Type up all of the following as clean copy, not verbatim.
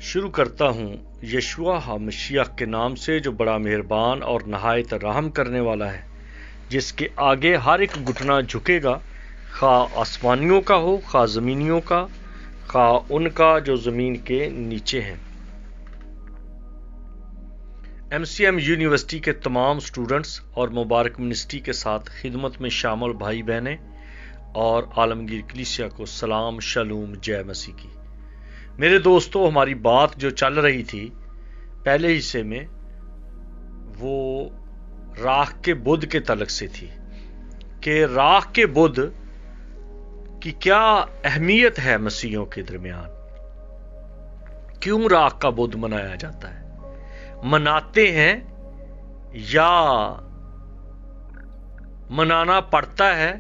شروع کرتا ہوں یشوع مسیح کے نام سے جو بڑا مہربان اور نہایت رحم کرنے والا ہے، جس کے آگے ہر ایک گھٹنا جھکے گا، خواہ آسمانیوں کا ہو خواہ زمینیوں کا، خواہ ان کا جو زمین کے نیچے ہیں۔ MCM یونیورسٹی کے تمام سٹوڈنٹس اور مبارک منسٹری کے ساتھ خدمت میں شامل بھائی بہنیں اور عالمگیر کلیسیا کو سلام، شالوم، جے مسیح کی۔ میرے دوستو، ہماری بات جو چل رہی تھی پہلے حصے میں وہ راکھ کے بدھ کے تعلق سے تھی کہ راکھ کے بدھ کی کیا اہمیت ہے مسیحیوں کے درمیان، کیوں راکھ کا بدھ منایا جاتا ہے، مناتے ہیں یا منانا پڑتا ہے،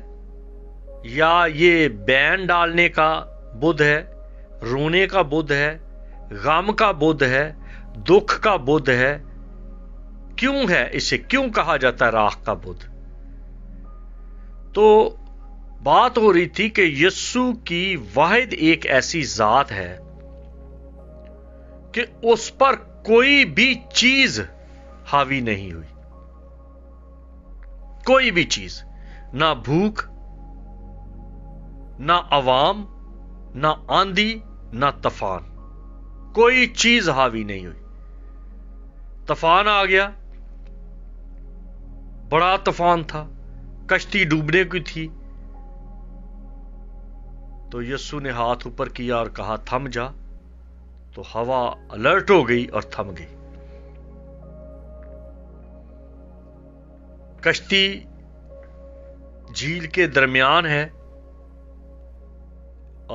یا یہ بین ڈالنے کا بدھ ہے، رونے کا بدھ ہے، غم کا بدھ ہے، دکھ کا بدھ ہے، کیوں ہے، اسے کیوں کہا جاتا ہے راکھ کا بدھ؟ تو بات ہو رہی تھی کہ یسوع کی واحد ایک ایسی ذات ہے کہ اس پر کوئی بھی چیز حاوی نہیں ہوئی، کوئی بھی چیز، نہ بھوک، نہ عوام، نہ آندھی، نہ طوفان، کوئی چیز حاوی نہیں ہوئی۔ طوفان آ گیا، بڑا طوفان تھا، کشتی ڈوبنے کی تھی، تو یسوع نے ہاتھ اوپر کیا اور کہا تھم جا، تو ہوا الرٹ ہو گئی اور تھم گئی۔ کشتی جھیل کے درمیان ہے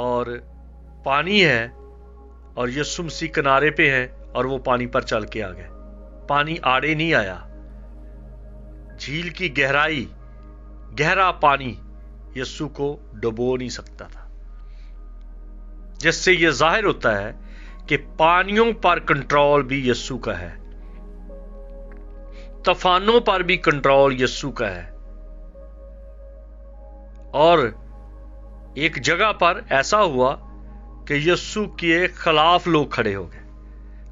اور پانی ہے، اور یسوع مسیح کنارے پہ ہے اور وہ پانی پر چل کے آ گئے۔ پانی آڑے نہیں آیا، جھیل کی گہرائی، گہرا پانی یسوع کو ڈبو نہیں سکتا تھا، جس سے یہ ظاہر ہوتا ہے کہ پانیوں پر کنٹرول بھی یسوع کا ہے، طوفانوں پر بھی کنٹرول یسوع کا ہے۔ اور ایک جگہ پر ایسا ہوا کہ یسوع کے خلاف لوگ کھڑے ہو گئے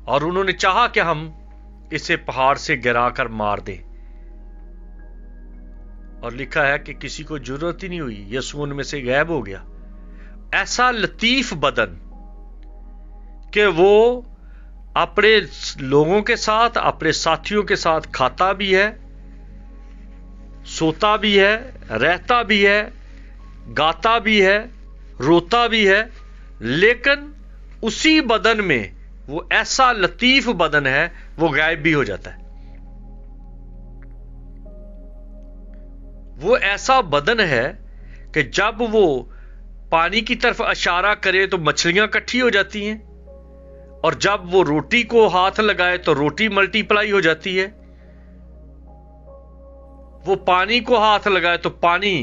اور انہوں نے چاہا کہ ہم اسے پہاڑ سے گرا کر مار دیں، اور لکھا ہے کہ کسی کو ضرورت ہی نہیں ہوئی، یسوع ان میں سے غائب ہو گیا۔ ایسا لطیف بدن کہ وہ اپنے لوگوں کے ساتھ، اپنے ساتھیوں کے ساتھ کھاتا بھی ہے، سوتا بھی ہے، رہتا بھی ہے، گاتا بھی ہے، روتا بھی ہے، لیکن اسی بدن میں وہ ایسا لطیف بدن ہے، وہ غائب بھی ہو جاتا ہے۔ وہ ایسا بدن ہے کہ جب وہ پانی کی طرف اشارہ کرے تو مچھلیاں کٹھی ہو جاتی ہیں، اور جب وہ روٹی کو ہاتھ لگائے تو روٹی ملٹی پلائی ہو جاتی ہے۔ وہ پانی کو ہاتھ لگائے تو پانی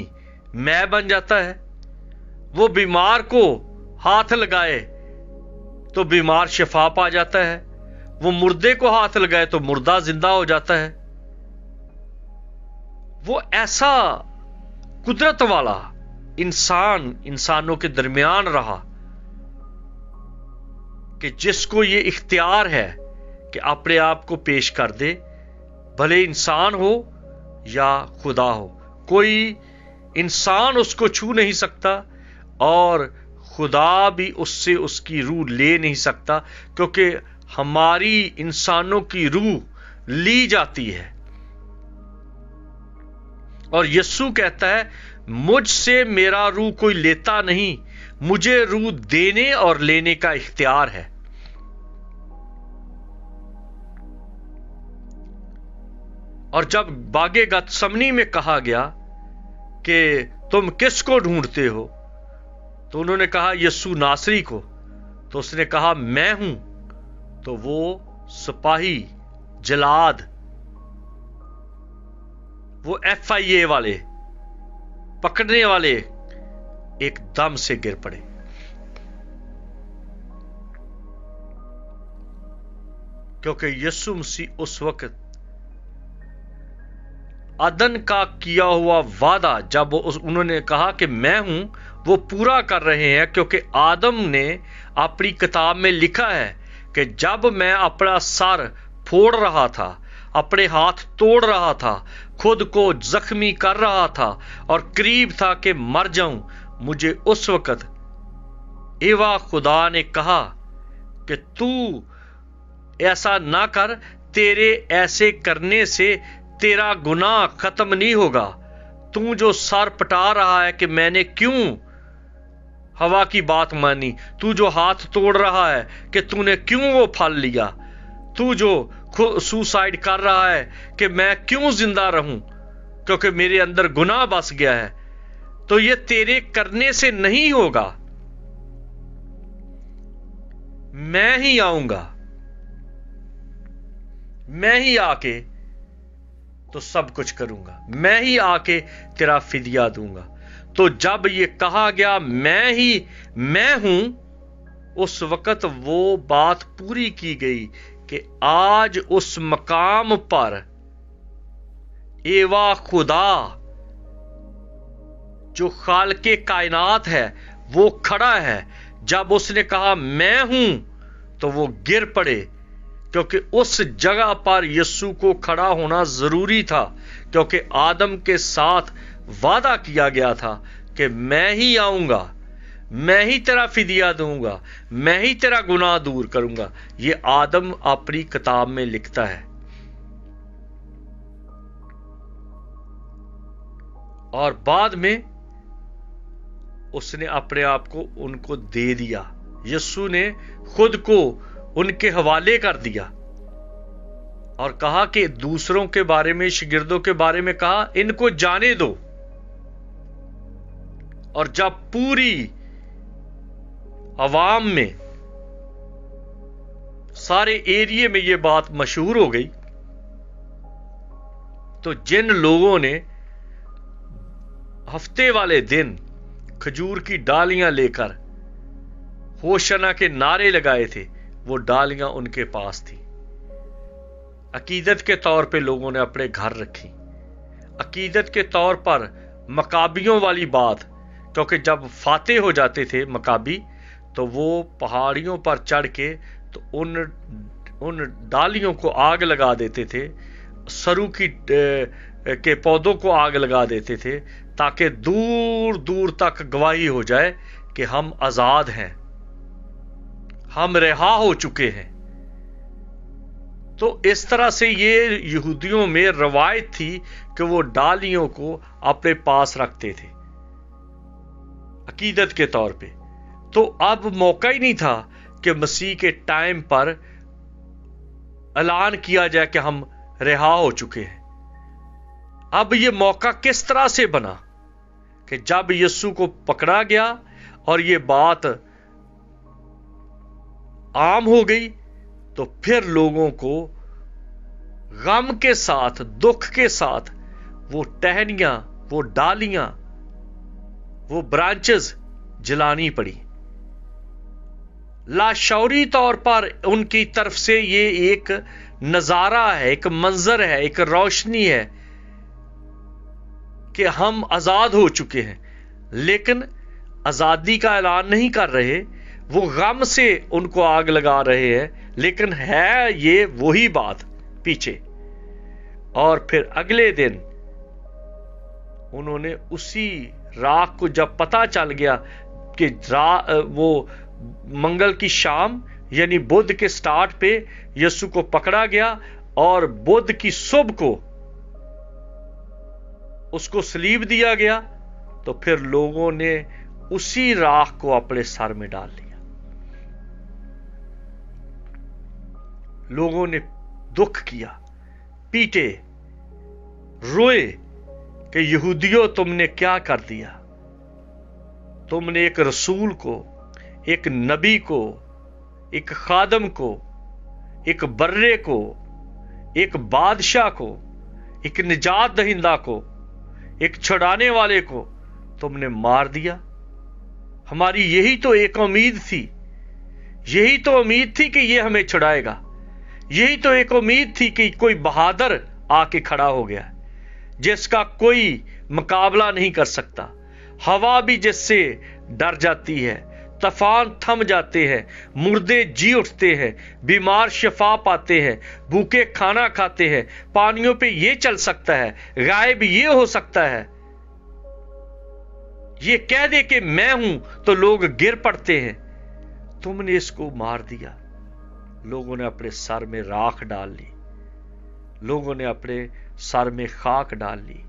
مے بن جاتا ہے۔ وہ بیمار کو ہاتھ لگائے تو بیمار شفا پا جاتا ہے۔ وہ مردے کو ہاتھ لگائے تو مردہ زندہ ہو جاتا ہے۔ وہ ایسا قدرت والا انسانوں کے درمیان رہا کہ جس کو یہ اختیار ہے کہ اپنے آپ کو پیش کر دے، بھلے انسان ہو یا خدا ہو، کوئی انسان اس کو چھو نہیں سکتا اور خدا بھی اس سے اس کی روح لے نہیں سکتا، کیونکہ ہماری انسانوں کی روح لی جاتی ہے۔ اور یسوع کہتا ہے مجھ سے میرا روح کوئی لیتا نہیں، مجھے روح دینے اور لینے کا اختیار ہے۔ اور جب باغ گتسمنی میں کہا گیا کہ تم کس کو ڈھونڈتے ہو، تو انہوں نے کہا یسوع ناصری کو، تو اس نے کہا میں ہوں۔ تو وہ سپاہی، جلاد، وہ FIA والے، پکڑنے والے ایک دم سے گر پڑے، کیونکہ یسوع مسیح اس وقت عدن کا کیا ہوا وعدہ، جب انہوں نے کہا کہ میں ہوں، وہ پورا کر رہے ہیں، کیونکہ آدم نے اپنی کتاب میں لکھا ہے कि जब मैं अपना सर फोड़ रहा था, अपने हाथ तोड़ रहा था, खुद को जख्मी कर रहा था और करीब था कि मर जाऊं, मुझे उस वक्त एवा खुदा ने कहा कि तू ऐसा ना कर, तेरे ऐसे करने से तेरा गुनाह खत्म नहीं होगा। तू जो सर पटा रहा है कि मैंने क्यों हवा की बात मानी, तू जो हाथ तोड़ रहा है कि तूने क्यों वो फल लिया, तू जो सुसाइड कर रहा है कि मैं क्यों जिंदा रहूं क्योंकि मेरे अंदर गुनाह बस गया है, तो ये तेरे करने से नहीं होगा। मैं ही आऊंगा, मैं ही आके तो सब कुछ करूंगा, मैं ही आके तेरा फिदिया दूंगा। तो जब ये कहा गया मैं हूं, उस वक्त वो बात पूरी की गई कि आज उस मकाम पर एवा खुदा जो खालके कायनात है वो खड़ा है। जब उसने कहा मैं हूं तो वो गिर पड़े, क्योंकि उस जगह पर यीशु को खड़ा होना जरूरी था, क्योंकि आदम के साथ वादा किया गया था कि मैं ही आऊंगा, मैं ही तेरा फिदिया दूंगा, मैं ही तेरा गुनाह दूर करूंगा। ये आदम अपनी किताब में लिखता है। और बाद में उसने अपने आप को उनको दे दिया। यीशु ने खुद को उनके हवाले कर दिया और कहा कि दूसरों के बारे में, शागिर्दों के बारे में कहा इनको जाने दो। और जब पूरी अवाम में, सारे एरिया में ये बात मशहूर हो गई, तो जिन लोगों ने हफ्ते वाले दिन खजूर की डालियां लेकर होशना के नारे लगाए थे, वो डालियां उनके पास थी। अकीदत के तौर पे लोगों ने अपने घर रखी। अकीदत के तौर पर मकाबियों वाली बात, क्योंकि जब फातेह हो जाते थे मकाबी, तो वो पहाड़ियों पर चढ़ के तो उन डालियों को आग लगा देते थे, सरू के पौधों को आग लगा देते थे, ताकि दूर दूर तक गवाही हो जाए कि हम आजाद हैं, हम रिहा हो चुके हैं। तो इस तरह से ये यहूदियों में रवायत थी कि वो डालियों को अपने पास रखते थे अकीदत के तौर पे। तो अब मौका ही नहीं था कि मसीह के टाइम पर ऐलान किया जाए कि हम रिहा हो चुके हैं। अब ये मौका किस तरह से बना कि जब यीशु को पकड़ा गया और ये बात आम हो गई, तो फिर लोगों को गम के साथ, दुख के साथ वो टहनियां, वो डालियां, वो ब्रांचेस जलानी पड़ी। लाशौरी तौर पर उनकी तरफ से ये एक नजारा है, एक मंजर है, एक रोशनी है कि हम आजाद हो चुके हैं, लेकिन आजादी का ऐलान नहीं कर रहे, वो गम से उनको आग लगा रहे हैं। लेकिन है ये वही बात पीछे। और फिर अगले दिन उन्होंने उसी रात को, जब पता चल गया कि वो मंगल की शाम यानी बुध के स्टार्ट पे यीशु को पकड़ा गया और बुध की सुबह को उसको सलीब दिया गया, तो फिर लोगों ने उसी राख को अपने सर में डाल लिया। लोगों ने दुख किया, पीटे, रोए कि यहूदियों तुमने क्या कर दिया। तुमने एक रसूल को, एक नबी को, एक खादम को, एक बर्रे को, एक बादशाह को, एक निजात दहिंदा को, एक छुड़ाने वाले को तुमने मार दिया। हमारी यही तो एक उम्मीद थी, यही तो उम्मीद थी कि ये हमें छुड़ाएगा, यही तो एक उम्मीद थी कि कोई बहादुर आके खड़ा हो गया जिसका कोई मुकाबला नहीं कर सकता। हवा भी जिससे डर जाती है طوفان تھم جاتے ہیں، مردے جی اٹھتے ہیں، بیمار شفا پاتے ہیں، بھوکے کھانا کھاتے ہیں، پانیوں پہ یہ چل سکتا ہے، غائب یہ ہو سکتا ہے، یہ کہہ دے کہ میں ہوں تو لوگ گر پڑتے ہیں، تم نے اس کو مار دیا۔ لوگوں نے اپنے سر میں راکھ ڈال لی، لوگوں نے اپنے سر میں خاک ڈال لی،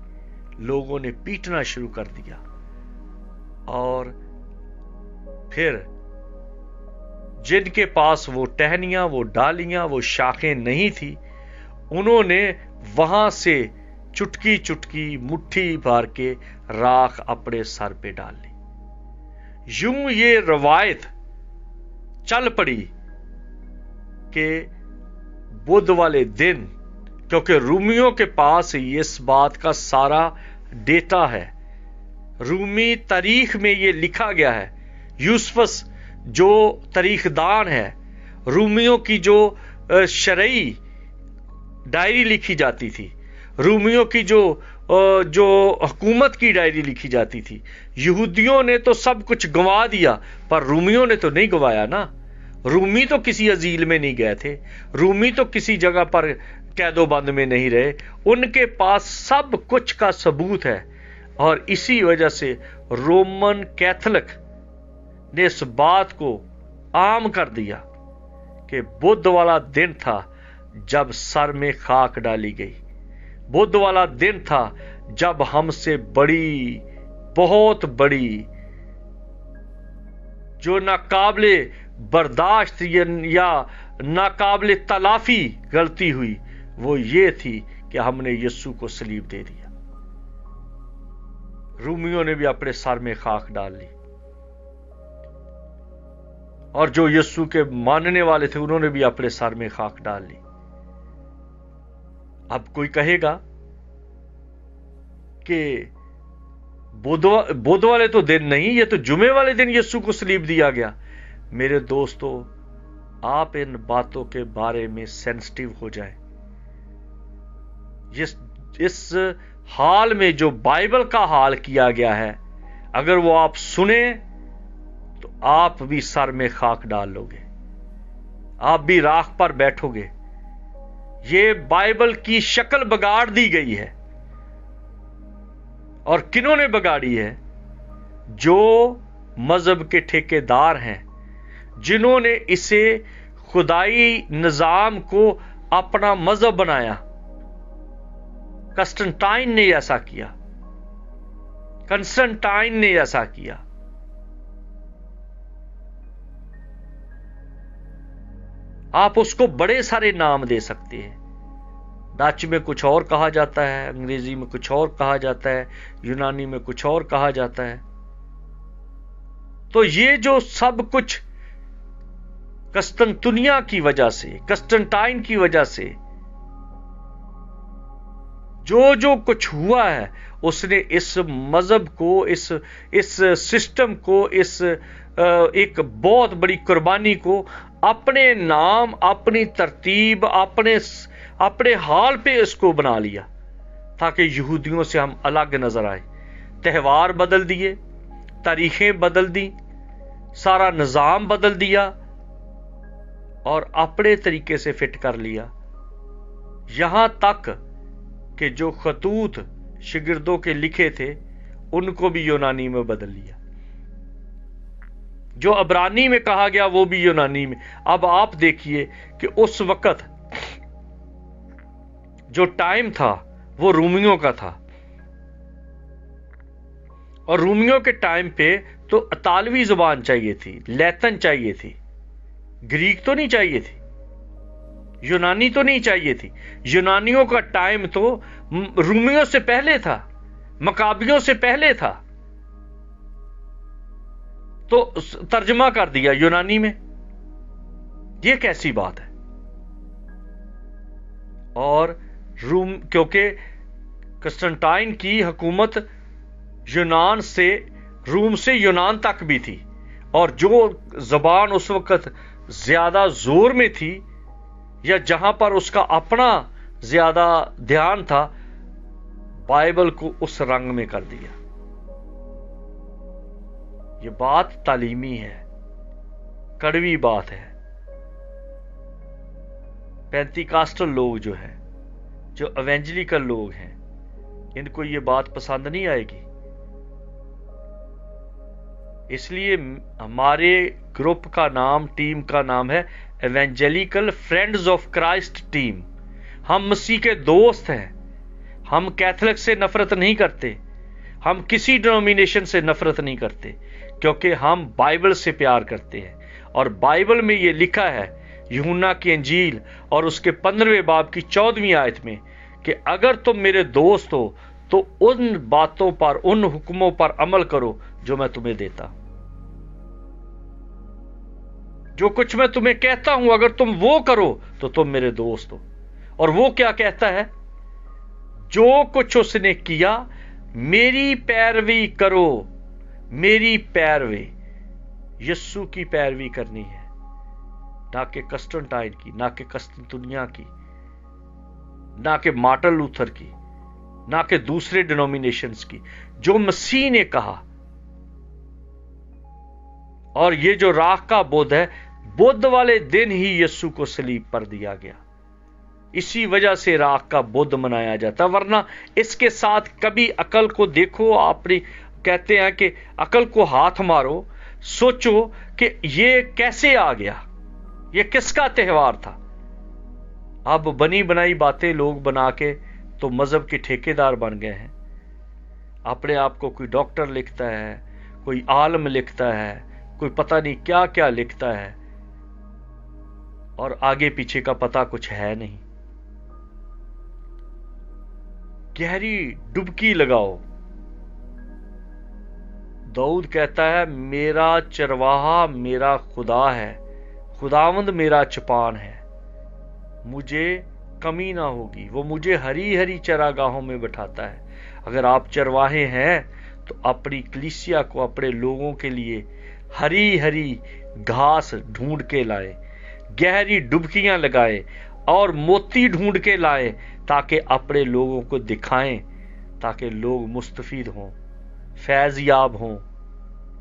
لوگوں نے پیٹنا شروع کر دیا، اور پھر جن کے پاس وہ ٹہنیاں، وہ ڈالیاں، وہ شاخیں نہیں تھی، انہوں نے وہاں سے چٹکی چٹکی مٹھی بھر کے راکھ اپنے سر پہ ڈال لی۔ یوں یہ روایت چل پڑی کہ بدھ والے دن، کیونکہ رومیوں کے پاس اس بات کا سارا ڈیٹا ہے، رومی تاریخ میں یہ لکھا گیا ہے، یوسفس جو تاریخ دان ہے، رومیوں کی جو شرعی ڈائری لکھی جاتی تھی، رومیوں کی جو حکومت کی ڈائری لکھی جاتی تھی، یہودیوں نے تو سب کچھ گنوا دیا، پر رومیوں نے تو نہیں گنوایا نا۔ رومی تو کسی عزیل میں نہیں گئے تھے، رومی تو کسی جگہ پر قید و بند میں نہیں رہے، ان کے پاس سب کچھ کا ثبوت ہے، اور اسی وجہ سے رومن کیتھولک نے اس بات کو عام کر دیا کہ بدھ والا دن تھا جب سر میں خاک ڈالی گئی، بدھ والا دن تھا جب ہم سے بڑی، بہت بڑی، جو ناقابل برداشت یا ناقابل تلافی غلطی ہوئی، وہ یہ تھی کہ ہم نے یسوع کو صلیب دے دیا۔ رومیوں نے بھی اپنے سر میں خاک ڈال لی، اور جو یسوع کے ماننے والے تھے انہوں نے بھی اپنے سر میں خاک ڈال لی۔ اب کوئی کہے گا کہ بدھ والے تو دن نہیں، یہ تو جمعے والے دن یسوع کو صلیب دیا گیا۔ میرے دوستو، آپ ان باتوں کے بارے میں سینسٹیو ہو جائیں۔ اس حال میں جو بائبل کا حال کیا گیا ہے، اگر وہ آپ سنیں تو آپ بھی سر میں خاک ڈال لو گے، آپ بھی راکھ پر بیٹھو گے۔ یہ بائبل کی شکل بگاڑ دی گئی ہے، اور کنہوں نے بگاڑی ہے؟ جو مذہب کے ٹھیکیدار ہیں، جنہوں نے اسے خدائی نظام کو اپنا مذہب بنایا۔ کنسٹنٹائن نے ایسا کیا، کنسٹنٹائن نے ایسا کیا۔ آپ اس کو بڑے سارے نام دے سکتے ہیں، ڈچ میں کچھ اور کہا جاتا ہے، انگریزی میں کچھ اور کہا جاتا ہے، یونانی میں کچھ اور کہا جاتا ہے۔ تو یہ جو سب کچھ قسطنطنیہ کی وجہ سے، کنسٹنٹائن کی وجہ سے جو کچھ ہوا ہے، اس نے اس مذہب کو، اس سسٹم کو، اس ایک بہت بڑی قربانی کو اپنے نام، اپنی ترتیب، اپنے حال پہ اس کو بنا لیا، تاکہ یہودیوں سے ہم الگ نظر آئے۔ تہوار بدل دیے، تاریخیں بدل دی، سارا نظام بدل دیا، اور اپنے طریقے سے فٹ کر لیا، یہاں تک کہ جو خطوط شاگردوں کے لکھے تھے ان کو بھی یونانی میں بدل لیا، جو عبرانی میں کہا گیا وہ بھی یونانی میں۔ اب آپ دیکھیے کہ اس وقت جو ٹائم تھا وہ رومیوں کا تھا، اور رومیوں کے ٹائم پہ تو اطالوی زبان چاہیے تھی، لیتن چاہیے تھی، گریک تو نہیں چاہیے تھی، یونانی تو نہیں چاہیے تھی۔ یونانیوں کا ٹائم تو رومیوں سے پہلے تھا، مکابیوں سے پہلے تھا، تو ترجمہ کر دیا یونانی میں۔ یہ کیسی بات ہے؟ اور کیونکہ کنسٹنٹائن کی حکومت یونان سے، روم سے یونان تک بھی تھی، اور جو زبان اس وقت زیادہ زور میں تھی، یا جہاں پر اس کا اپنا زیادہ دھیان تھا، بائبل کو اس رنگ میں کر دیا۔ یہ بات تعلیمی ہے، कड़वी बात है। पेंटिकास्टल लोग जो हैं, जो एवेंजलिकल लोग हैं, इनको ये बात पसंद नहीं आएगी। इसलिए हमारे ग्रुप का नाम, टीम का नाम है evangelical friends of Christ team. हम मसीह के दोस्त हैं। हम कैथोलिक से नफरत नहीं करते, हम किसी डिनोमिनेशन से नफरत नहीं करते, क्योंकि हम बाइबल से प्यार करते हैं। और बाइबल में यह लिखा है यूहन्ना की इंजील और उसके 15वें बाब की 14वीं आयत में कि अगर तुम मेरे दोस्त हो तो उन बातों पर, उन हुक्मों पर अमल करो जो मैं तुम्हें देता। जो कुछ मैं तुम्हें कहता हूं, अगर तुम वो करो तो तुम मेरे दोस्त हो। और वो क्या कहता है? जो कुछ उसने किया मेरी पैरवी करो। मेरी पैरवी, यीशु की पैरवी करनी है, ना कि कस्टनटाइन की, ना कि कस्तुनिया की, ना कि मार्टिन लूथर की, ना कि दूसरे डिनोमिनेशंस की। जो मसीह ने कहा। और ये जो राख का बुध है, बुध वाले दिन ही यीशु को सलीब पर दिया गया। इसी वजह से राख का बुध मनाया जाता, वरना इसके साथ कभी अकल को देखो। आपने कहते हैं कि अकल को हाथ मारो, सोचो कि ये कैसे आ गया, ये किसका त्योहार था। अब बनी बनाई बातें लोग बना के तो मजहब के ठेकेदार बन गए हैं। अपने आप को कोई डॉक्टर लिखता है, कोई आलम लिखता है, कोई पता नहीं क्या क्या लिखता है, और आगे पीछे का पता कुछ है नहीं। गहरी डुबकी लगाओ। दाऊद कहता है मेरा चरवाहा मेरा खुदा है, खुदावंद मेरा चपान है, मुझे कमी ना होगी। वो मुझे हरी हरी चरागाहों में बैठाता है। अगर आप चरवाहे हैं तो अपनी कलीसिया को, अपने लोगों के लिए हरी हरी घास ढूंढ के लाए, गहरी डुबकियां लगाए और मोती ढूंढ के लाए, ताकि अपने लोगों को दिखाएं, ताकि लोग मुस्तफीद हों, फैज याब हों,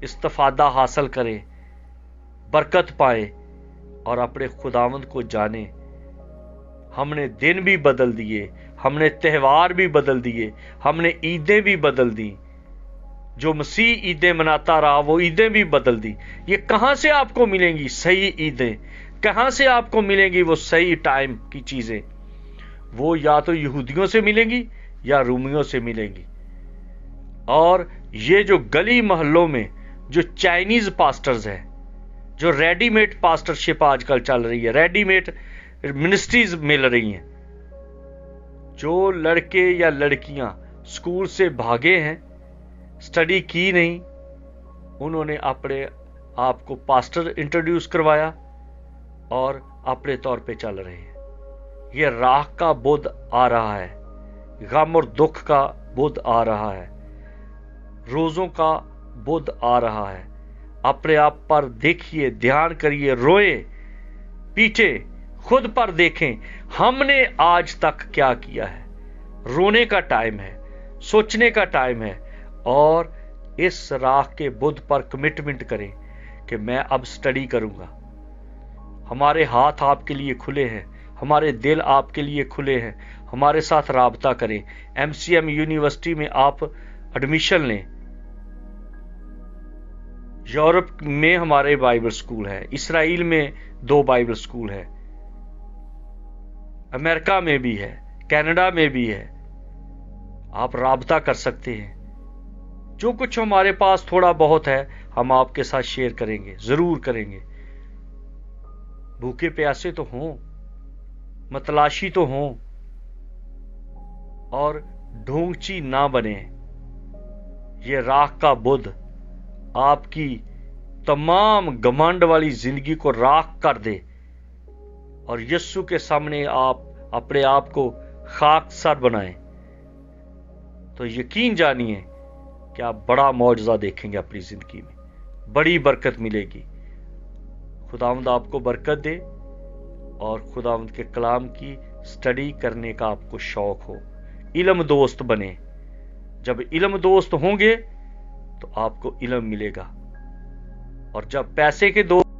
इस्तिफादा हासिल करें, बरकत पाए और अपने खुदावंद को जाने। हमने दिन भी बदल दिए, हमने त्यौहार भी बदल दिए, हमने ईदें भी बदल दी। जो मसीह ईदें मनाता रहा वो ईदें भी बदल दी। ये कहां से आपको मिलेंगी सही ईदें? कहां से आपको मिलेंगी वो सही टाइम की चीजें? वो या तो यहूदियों से मिलेंगी या रूमियों से मिलेंगी। और ये जो गली मोहल्लों में जो चाइनीज पास्टर्स हैं, जो रेडीमेड पास्टरशिप आजकल चल रही है, रेडीमेड मिनिस्ट्रीज मिल रही हैं, जो लड़के या लड़कियां स्कूल से भागे हैं, स्टडी की नहीं, उन्होंने अपने आप को पास्टर इंट्रोड्यूस करवाया और अपने तौर पे चल रहे हैं। यह राख का बुध आ रहा है, गम और दुख का बुध आ रहा है, रोजों का बुध आ रहा है। अपने आप पर देखिए, ध्यान करिए, रोए पीटे, खुद पर देखें हमने आज तक क्या किया है। रोने का टाइम है, सोचने का टाइम है, और इस राख के बुध पर कमिटमेंट करें कि मैं अब स्टडी करूंगा। हमारे हाथ आपके लिए खुले हैं, हमारे दिल आपके लिए खुले हैं। हमारे साथ राबता करें। MCM यूनिवर्सिटी में आप एडमिशन लें। यूरोप में हमारे बाइबल स्कूल है, इसराइल में 2 बाइबल स्कूल है, अमेरिका में भी है, कनाडा में भी है। आप राबता कर सकते हैं। जो कुछ हमारे पास थोड़ा बहुत है हम आपके साथ शेयर करेंगे, जरूर करेंगे। भूखे प्यासे तो हों, मतलाशी तो हों, और ढोंगची ना बने। ये राख का बुध आपकी तमाम घमंड वाली जिंदगी को राख कर दे और यीशु के सामने आप अपने आप को खाकसर बनाएं। तो यकीन जानिए कि आप बड़ा मौजज़ा देखेंगे अपनी जिंदगी में, बड़ी बरकत मिलेगी। खुदावंद आपको बरकत दे और खुदावंद के कलाम की स्टडी करने का आपको शौक हो। इल्म दोस्त बने। जब इल्म दोस्त होंगे तो आपको इल्म मिलेगा, और जब पैसे के दोस्त